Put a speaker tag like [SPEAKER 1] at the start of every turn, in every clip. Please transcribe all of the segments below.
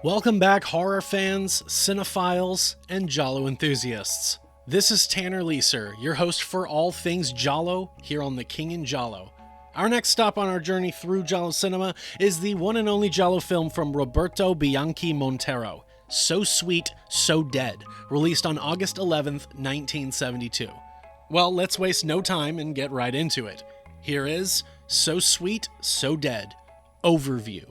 [SPEAKER 1] Welcome back, horror fans, cinephiles, and giallo enthusiasts. This is Tanner Leeser, your host for all things giallo here on The King in Giallo. Our next stop on our journey through giallo cinema is the one and only giallo film from Roberto Bianchi Montero, So Sweet, So Dead, released on August 11th, 1972. Well, let's waste no time and get right into it. Here is So Sweet, So Dead. Overview.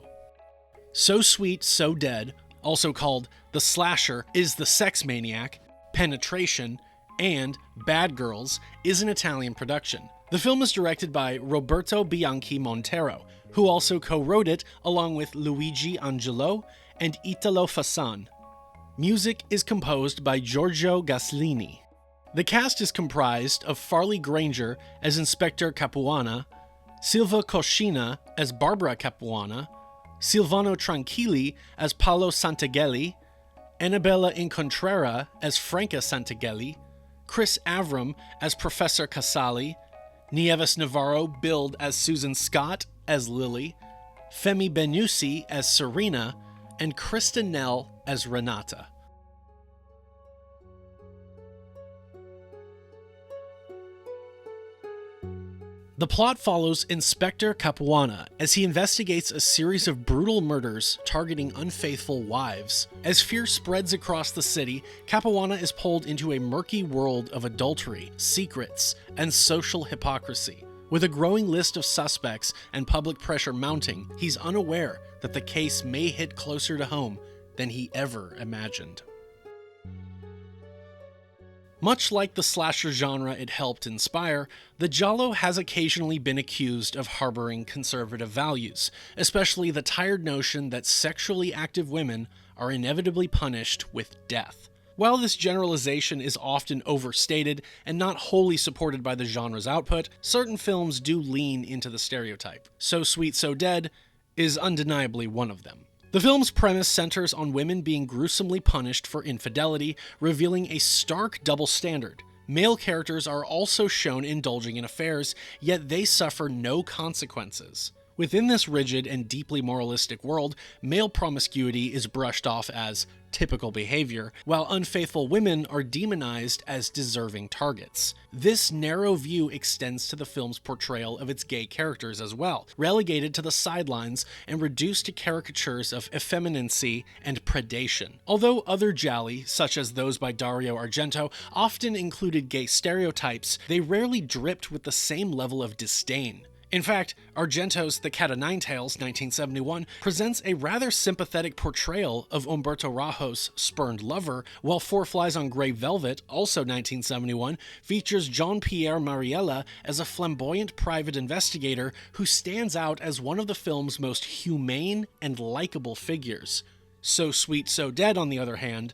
[SPEAKER 1] So Sweet, So Dead, also called The Slasher, is the Sex Maniac, Penetration, and Bad Girls, is an Italian production. The film is directed by Roberto Bianchi Montero, who also co-wrote it along with Luigi Angelo and Italo Fasan. Music is composed by Giorgio Gaslini. The cast is comprised of Farley Granger as Inspector Capuana, Sylva Koscina as Barbara Capuana, Silvano Tranquilli as Paolo Santangeli, Annabella Incontrera as Franca Santangeli, Chris Avram as Professor Casali, Nieves Navarro billed as Susan Scott as Lily, Femi Benusi as Serena, and Krista Nell as Renata. The plot follows Inspector Capuana as he investigates a series of brutal murders targeting unfaithful wives. As fear spreads across the city, Capuana is pulled into a murky world of adultery, secrets, and social hypocrisy. With a growing list of suspects and public pressure mounting, he's unaware that the case may hit closer to home than he ever imagined. Much like the slasher genre it helped inspire, the giallo has occasionally been accused of harboring conservative values, especially the tired notion that sexually active women are inevitably punished with death. While this generalization is often overstated and not wholly supported by the genre's output, certain films do lean into the stereotype. So Sweet, So Dead is undeniably one of them. The film's premise centers on women being gruesomely punished for infidelity, revealing a stark double standard. Male characters are also shown indulging in affairs, yet they suffer no consequences. Within this rigid and deeply moralistic world, male promiscuity is brushed off as typical behavior, while unfaithful women are demonized as deserving targets. This narrow view extends to the film's portrayal of its gay characters as well, relegated to the sidelines and reduced to caricatures of effeminacy and predation. Although other gialli, such as those by Dario Argento, often included gay stereotypes, they rarely dripped with the same level of disdain. In fact, Argento's The Cat o' Nine Tails, 1971, presents a rather sympathetic portrayal of Umberto Rajo's spurned lover, while Four Flies on Grey Velvet, also 1971, features Jean-Pierre Mariella as a flamboyant private investigator who stands out as one of the film's most humane and likable figures. So Sweet, So Dead, on the other hand,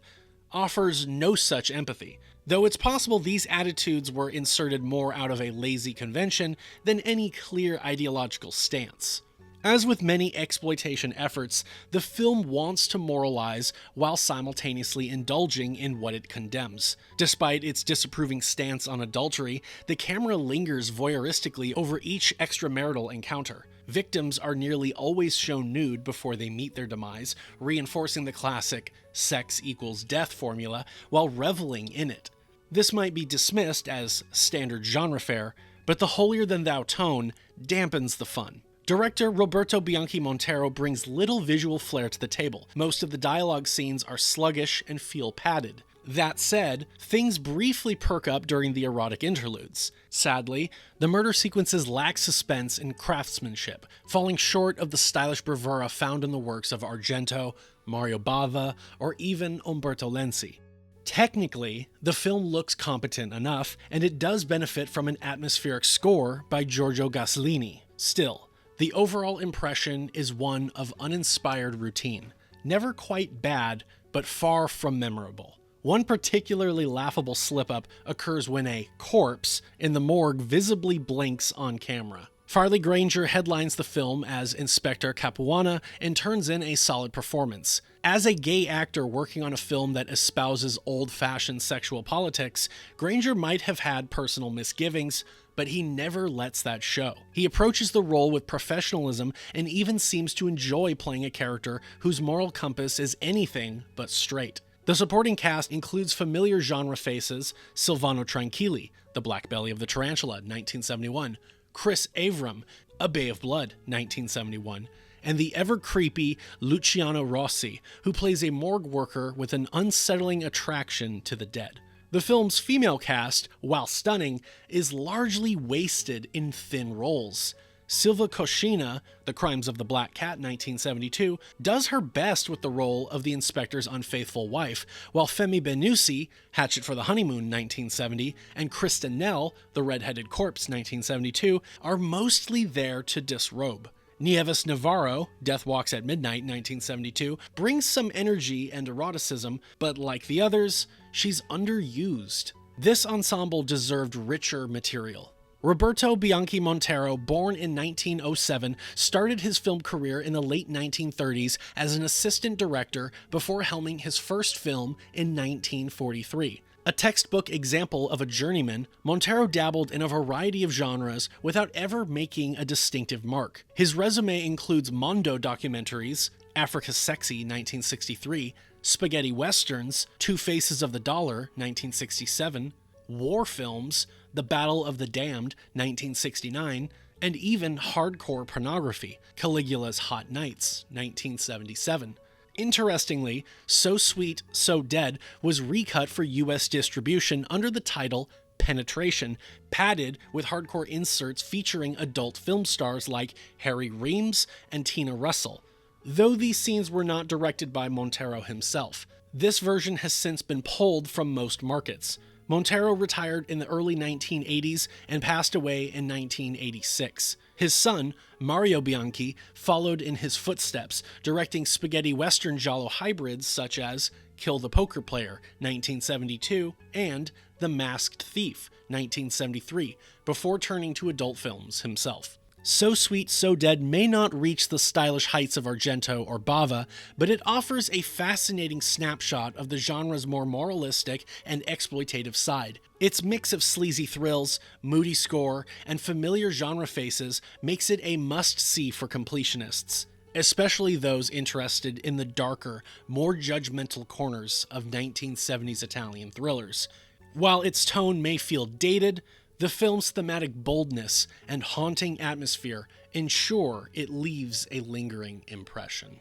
[SPEAKER 1] offers no such empathy, though it's possible these attitudes were inserted more out of a lazy convention than any clear ideological stance. As with many exploitation efforts, the film wants to moralize while simultaneously indulging in what it condemns. Despite its disapproving stance on adultery, the camera lingers voyeuristically over each extramarital encounter. Victims are nearly always shown nude before they meet their demise, reinforcing the classic sex equals death formula while reveling in it. This might be dismissed as standard genre fare, but the holier-than-thou tone dampens the fun. Director Roberto Bianchi Montero brings little visual flair to the table. Most of the dialogue scenes are sluggish and feel padded. That said, things briefly perk up during the erotic interludes. Sadly, the murder sequences lack suspense and craftsmanship, falling short of the stylish bravura found in the works of Argento, Mario Bava, or even Umberto Lenzi. Technically, the film looks competent enough, and it does benefit from an atmospheric score by Giorgio Gaslini. Still, the overall impression is one of uninspired routine. Never quite bad, but far from memorable. One particularly laughable slip-up occurs when a corpse in the morgue visibly blinks on camera. Farley Granger headlines the film as Inspector Capuana and turns in a solid performance. As a gay actor working on a film that espouses old-fashioned sexual politics, Granger might have had personal misgivings, but he never lets that show. He approaches the role with professionalism and even seems to enjoy playing a character whose moral compass is anything but straight. The supporting cast includes familiar genre faces: Silvano Tranquilli, The Black Belly of the Tarantula, 1971, Chris Avram, A Bay of Blood, 1971, and the ever-creepy Luciano Rossi, who plays a morgue worker with an unsettling attraction to the dead. The film's female cast, while stunning, is largely wasted in thin roles. Sylva Koscina, The Crimes of the Black Cat, 1972, does her best with the role of the inspector's unfaithful wife, while Femi Benusi, Hatchet for the Honeymoon, 1970, and Krista Nell, The Red-Headed Corpse, 1972, are mostly there to disrobe. Nieves Navarro, Death Walks at Midnight, 1972, brings some energy and eroticism, but like the others, she's underused. This ensemble deserved richer material. Roberto Bianchi Montero, born in 1907, started his film career in the late 1930s as an assistant director before helming his first film in 1943. A textbook example of a journeyman, Montero dabbled in a variety of genres without ever making a distinctive mark. His resume includes Mondo documentaries, Africa's Sexy, 1963, spaghetti westerns, Two Faces of the Dollar, 1967, war films, The Battle of the Damned, 1969, and even hardcore pornography, Caligula's Hot Nights, 1977. Interestingly, So Sweet, So Dead was recut for US distribution under the title Penetration, padded with hardcore inserts featuring adult film stars like Harry Reams and Tina Russell, though these scenes were not directed by Montero himself. This version has since been pulled from most markets. Montero retired in the early 1980s and passed away in 1986. His son, Mario Bianchi, followed in his footsteps, directing spaghetti western giallo hybrids such as Kill the Poker Player, 1972, and The Masked Thief, 1973, before turning to adult films himself. So Sweet, So Dead may not reach the stylish heights of Argento or Bava, but it offers a fascinating snapshot of the genre's more moralistic and exploitative side. Its mix of sleazy thrills, moody score, and familiar genre faces makes it a must-see for completionists, especially those interested in the darker, more judgmental corners of 1970s Italian thrillers. While its tone may feel dated, the film's thematic boldness and haunting atmosphere ensure it leaves a lingering impression.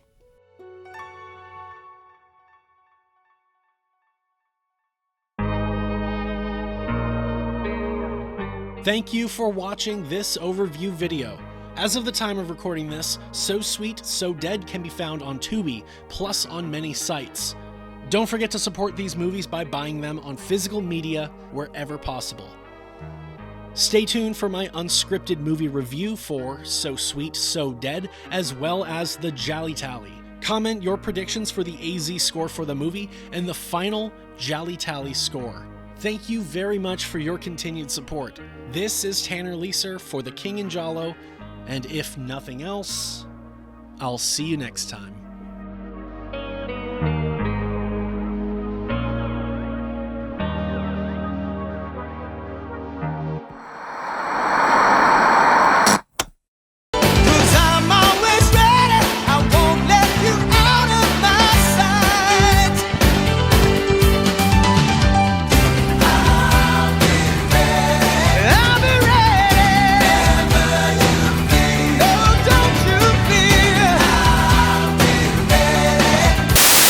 [SPEAKER 1] Thank you for watching this overview video. As of the time of recording this, So Sweet, So Dead can be found on Tubi, plus on many sites. Don't forget to support these movies by buying them on physical media wherever possible. Stay tuned for my unscripted movie review for So Sweet, So Dead, as well as the Jolly Tally. Comment your predictions for the AZ score for the movie and the final Jolly Tally score. Thank you very much for your continued support. This is Tanner Leeser for The King in Giallo, and if nothing else, I'll see you next time.